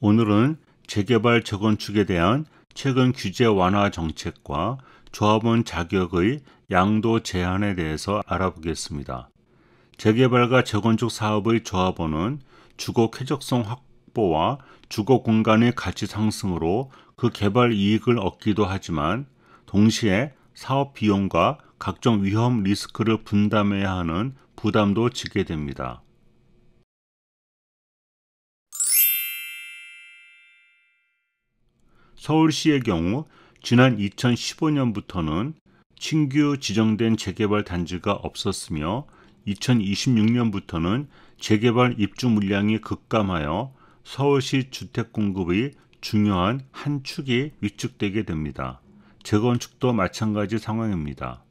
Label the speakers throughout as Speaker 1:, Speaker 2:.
Speaker 1: 오늘은 재개발 재건축에 대한 최근 규제 완화 정책과 조합원 자격의 양도 제한에 대해서 알아보겠습니다. 재개발과 재건축 사업의 조합원은 주거 쾌적성 확보와 주거 공간의 가치 상승으로 그 개발 이익을 얻기도 하지만 동시에 사업 비용과 각종 위험 리스크를 분담해야 하는 부담도 지게 됩니다. 서울시의 경우 지난 2015년부터는 신규 지정된 재개발 단지가 없었으며 2026년부터는 재개발 입주 물량이 급감하여 서울시 주택 공급의 중요한 한 축이 위축되게 됩니다. 재건축도 마찬가지 상황입니다.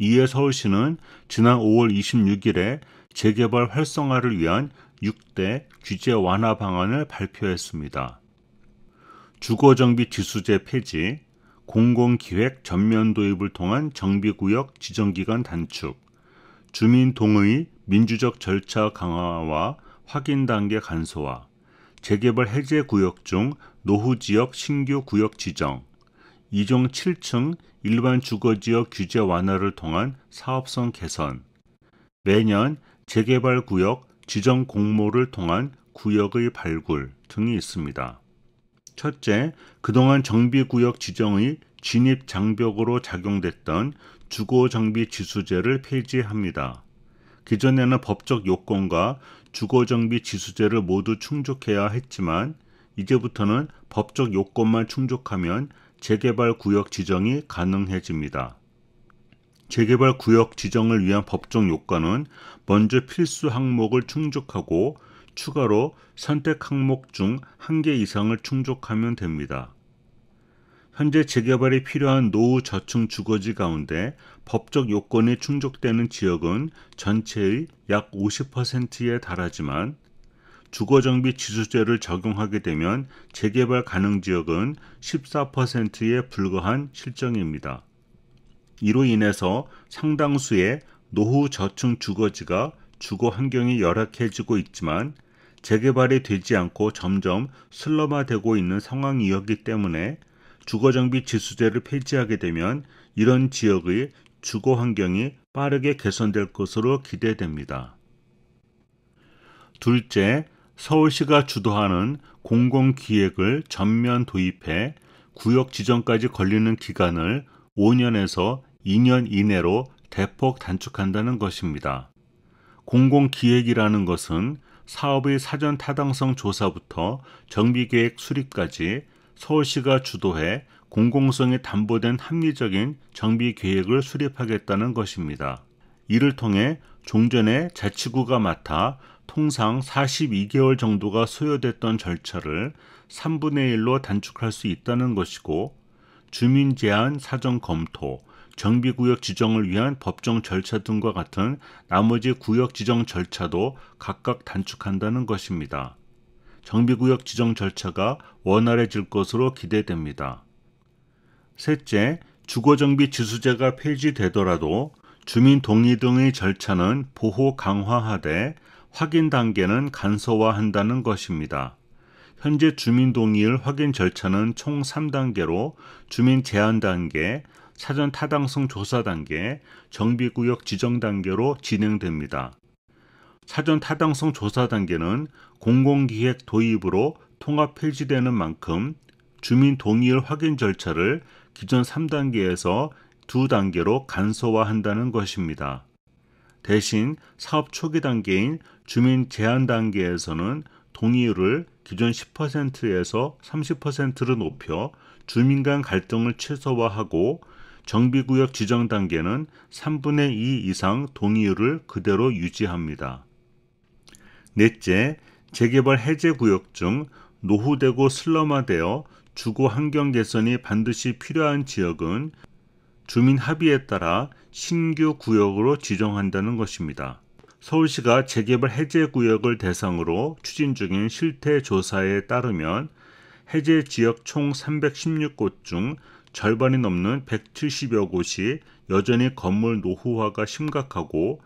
Speaker 1: 이에 서울시는 지난 5월 26일에 재개발 활성화를 위한 6대 규제 완화 방안을 발표했습니다. 주거정비 지수제 폐지, 공공기획 전면 도입을 통한 정비구역 지정기간 단축, 주민동의 민주적 절차 강화와 확인 단계 간소화, 재개발 해제 구역 중 노후지역 신규 구역 지정, 2종 7층 일반 주거지역 규제 완화를 통한 사업성 개선, 매년 재개발 구역 지정 공모를 통한 구역의 발굴 등이 있습니다. 첫째, 그동안 정비구역 지정의 진입 장벽으로 작용됐던 주거정비 지수제를 폐지합니다. 기존에는 법적 요건과 주거정비 지수제를 모두 충족해야 했지만 이제부터는 법적 요건만 충족하면 재개발 구역 지정이 가능해집니다. 재개발 구역 지정을 위한 법적 요건은 먼저 필수 항목을 충족하고 추가로 선택 항목 중 1개 이상을 충족하면 됩니다. 현재 재개발이 필요한 노후 저층 주거지 가운데 법적 요건이 충족되는 지역은 전체의 약 50%에 달하지만 주거정비 지수제를 적용하게 되면 재개발 가능 지역은 14%에 불과한 실정입니다. 이로 인해서 상당수의 노후 저층 주거지가 주거 환경이 열악해지고 있지만 재개발이 되지 않고 점점 슬럼화되고 있는 상황이었기 때문에 주거정비 지수제를 폐지하게 되면 이런 지역의 주거 환경이 빠르게 개선될 것으로 기대됩니다. 둘째, 서울시가 주도하는 공공기획을 전면 도입해 구역 지정까지 걸리는 기간을 5년에서 2년 이내로 대폭 단축한다는 것입니다. 공공기획이라는 것은 사업의 사전 타당성 조사부터 정비계획 수립까지 서울시가 주도해 공공성이 담보된 합리적인 정비계획을 수립하겠다는 것입니다. 이를 통해 종전에 자치구가 맡아 통상 42개월 정도가 소요됐던 절차를 3분의 1로 단축할 수 있다는 것이고 주민 제한 사전 검토, 정비구역 지정을 위한 법정 절차 등과 같은 나머지 구역 지정 절차도 각각 단축한다는 것입니다. 정비구역 지정 절차가 원활해질 것으로 기대됩니다. 셋째, 주거정비 지수제가 폐지되더라도 주민 동의 등의 절차는 보호 강화하되 확인 단계는 간소화한다는 것입니다. 현재 주민 동의를 확인 절차는 총 3단계로 주민 제한 단계, 사전 타당성 조사 단계, 정비구역 지정 단계로 진행됩니다. 사전 타당성 조사 단계는 공공기획 도입으로 통합 폐지되는 만큼 주민 동의를 확인 절차를 기존 3단계에서 2단계로 간소화한다는 것입니다. 대신 사업 초기 단계인 주민 제한 단계에서는 동의율을 기존 10%에서 30%로 높여 주민 간 갈등을 최소화하고 정비구역 지정 단계는 3분의 2 이상 동의율을 그대로 유지합니다. 넷째, 재개발 해제 구역 중 노후되고 슬럼화되어 주거 환경 개선이 반드시 필요한 지역은 주민 합의에 따라 신규 구역으로 지정한다는 것입니다. 서울시가 재개발 해제 구역을 대상으로 추진 중인 실태 조사에 따르면 해제 지역 총 316곳 중 절반이 넘는 170여 곳이 여전히 건물 노후화가 심각하고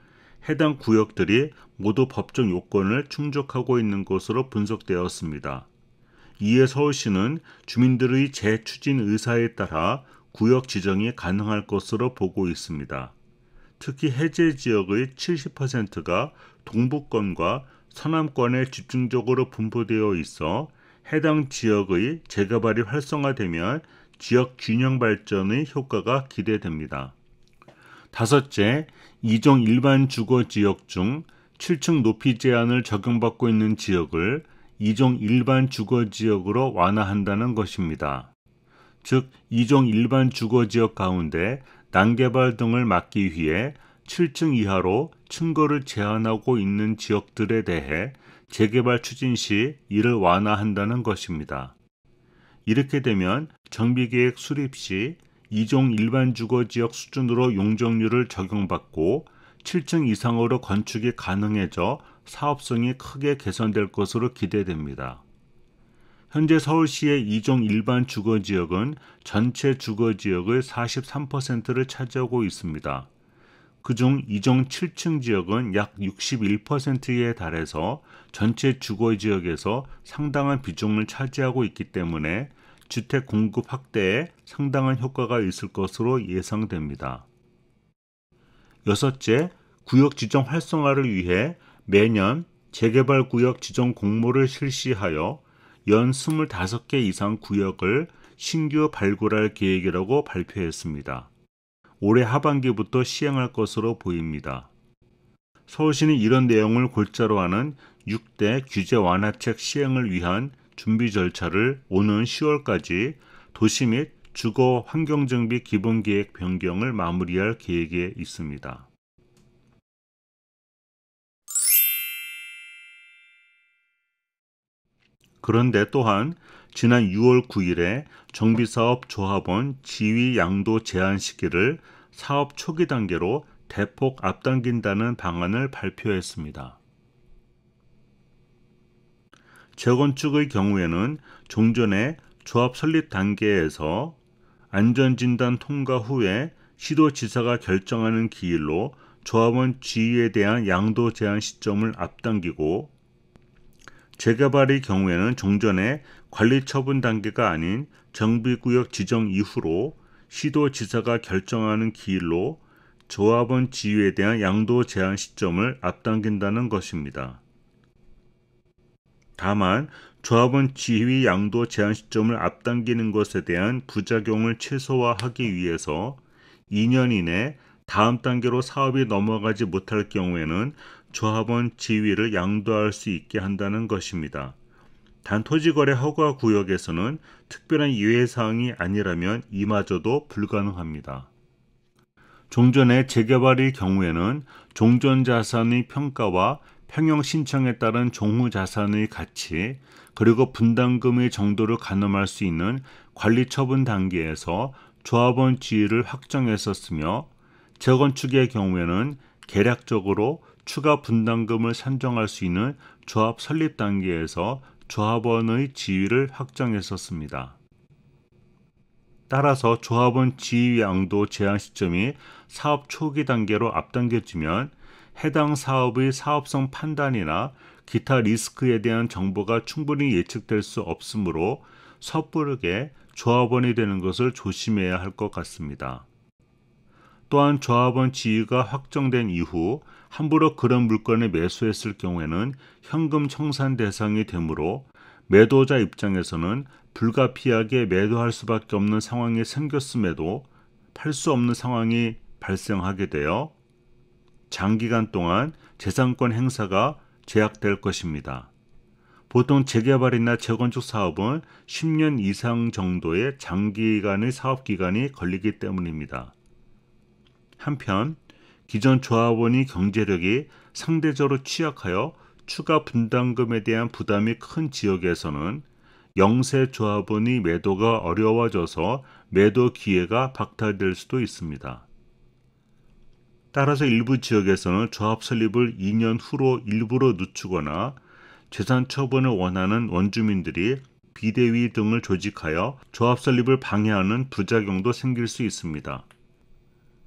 Speaker 1: 해당 구역들이 모두 법적 요건을 충족하고 있는 것으로 분석되었습니다. 이에 서울시는 주민들의 재추진 의사에 따라 구역 지정이 가능할 것으로 보고 있습니다. 특히 해제 지역의 70%가 동부권과 서남권에 집중적으로 분포되어 있어 해당 지역의 재개발이 활성화되면 지역 균형 발전의 효과가 기대됩니다. 다섯째, 2종 일반 주거 지역 중 7층 높이 제한을 적용받고 있는 지역을 2종 일반 주거 지역으로 완화한다는 것입니다. 즉, 2종 일반 주거 지역 가운데 난개발 등을 막기 위해 7층 이하로 층고를 제한하고 있는 지역들에 대해 재개발 추진 시 이를 완화한다는 것입니다. 이렇게 되면 정비계획 수립 시 2종 일반 주거지역 수준으로 용적률을 적용받고 7층 이상으로 건축이 가능해져 사업성이 크게 개선될 것으로 기대됩니다. 현재 서울시의 2종 일반 주거지역은 전체 주거지역의 43%를 차지하고 있습니다. 그중 2종 7층 지역은 약 61%에 달해서 전체 주거지역에서 상당한 비중을 차지하고 있기 때문에 주택 공급 확대에 상당한 효과가 있을 것으로 예상됩니다. 여섯째, 구역 지정 활성화를 위해 매년 재개발 구역 지정 공모를 실시하여 연 25개 이상 구역을 신규 발굴할 계획이라고 발표했습니다. 올해 하반기부터 시행할 것으로 보입니다. 서울시는 이런 내용을 골자로 하는 6대 규제 완화책 시행을 위한 준비 절차를 오는 10월까지 도시 및 주거 환경정비 기본계획 변경을 마무리할 계획에 있습니다. 그런데 또한 지난 6월 9일에 정비사업 조합원 지위 양도 제한 시기를 사업 초기 단계로 대폭 앞당긴다는 방안을 발표했습니다. 재건축의 경우에는 종전에 조합 설립 단계에서 안전진단 통과 후에 시도지사가 결정하는 기일로 조합원 지위에 대한 양도 제한 시점을 앞당기고, 재개발의 경우에는 종전에 관리처분 단계가 아닌 정비구역 지정 이후로 시도지사가 결정하는 기일로 조합원 지위에 대한 양도 제한 시점을 앞당긴다는 것입니다. 다만 조합원 지위 양도 제한 시점을 앞당기는 것에 대한 부작용을 최소화하기 위해서 2년 이내 다음 단계로 사업이 넘어가지 못할 경우에는 조합원 지위를 양도할 수 있게 한다는 것입니다. 단 토지거래 허가 구역에서는 특별한 예외사항이 아니라면 이마저도 불가능합니다. 종전의 재개발의 경우에는 종전자산의 평가와 평형 신청에 따른 종후자산의 가치, 그리고 분담금의 정도를 가늠할 수 있는 관리처분 단계에서 조합원 지위를 확정했었으며, 재건축의 경우에는 계략적으로 추가 분담금을 산정할 수 있는 조합 설립 단계에서 조합원의 지위를 확정했었습니다. 따라서 조합원 지위 양도 제한 시점이 사업 초기 단계로 앞당겨지면 해당 사업의 사업성 판단이나 기타 리스크에 대한 정보가 충분히 예측될 수 없으므로 섣부르게 조합원이 되는 것을 조심해야 할 것 같습니다. 또한 조합원 지위가 확정된 이후 함부로 그런 물건을 매수했을 경우에는 현금 청산 대상이 되므로 매도자 입장에서는 불가피하게 매도할 수밖에 없는 상황이 생겼음에도 팔 수 없는 상황이 발생하게 되어 장기간 동안 재산권 행사가 제약될 것입니다. 보통 재개발이나 재건축 사업은 10년 이상 정도의 장기간의 사업기간이 걸리기 때문입니다. 한편 기존 조합원이 경제력이 상대적으로 취약하여 추가 분담금에 대한 부담이 큰 지역에서는 영세 조합원의 매도가 어려워져서 매도 기회가 박탈될 수도 있습니다. 따라서 일부 지역에서는 조합 설립을 2년 후로 일부러 늦추거나 재산 처분을 원하는 원주민들이 비대위 등을 조직하여 조합 설립을 방해하는 부작용도 생길 수 있습니다.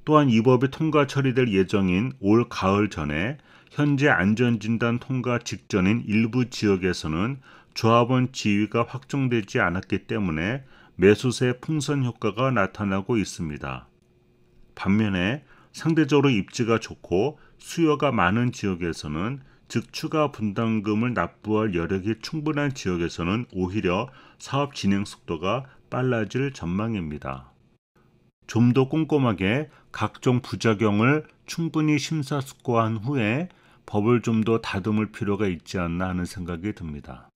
Speaker 1: 또한 이 법이 통과 처리될 예정인 올 가을 전에 현재 안전진단 통과 직전인 일부 지역에서는 조합원 지위가 확정되지 않았기 때문에 매수세 풍선 효과가 나타나고 있습니다. 반면에 상대적으로 입지가 좋고 수요가 많은 지역에서는, 즉 추가 분담금을 납부할 여력이 충분한 지역에서는 오히려 사업 진행 속도가 빨라질 전망입니다. 좀 더 꼼꼼하게 각종 부작용을 충분히 심사숙고한 후에 법을 좀 더 다듬을 필요가 있지 않나 하는 생각이 듭니다.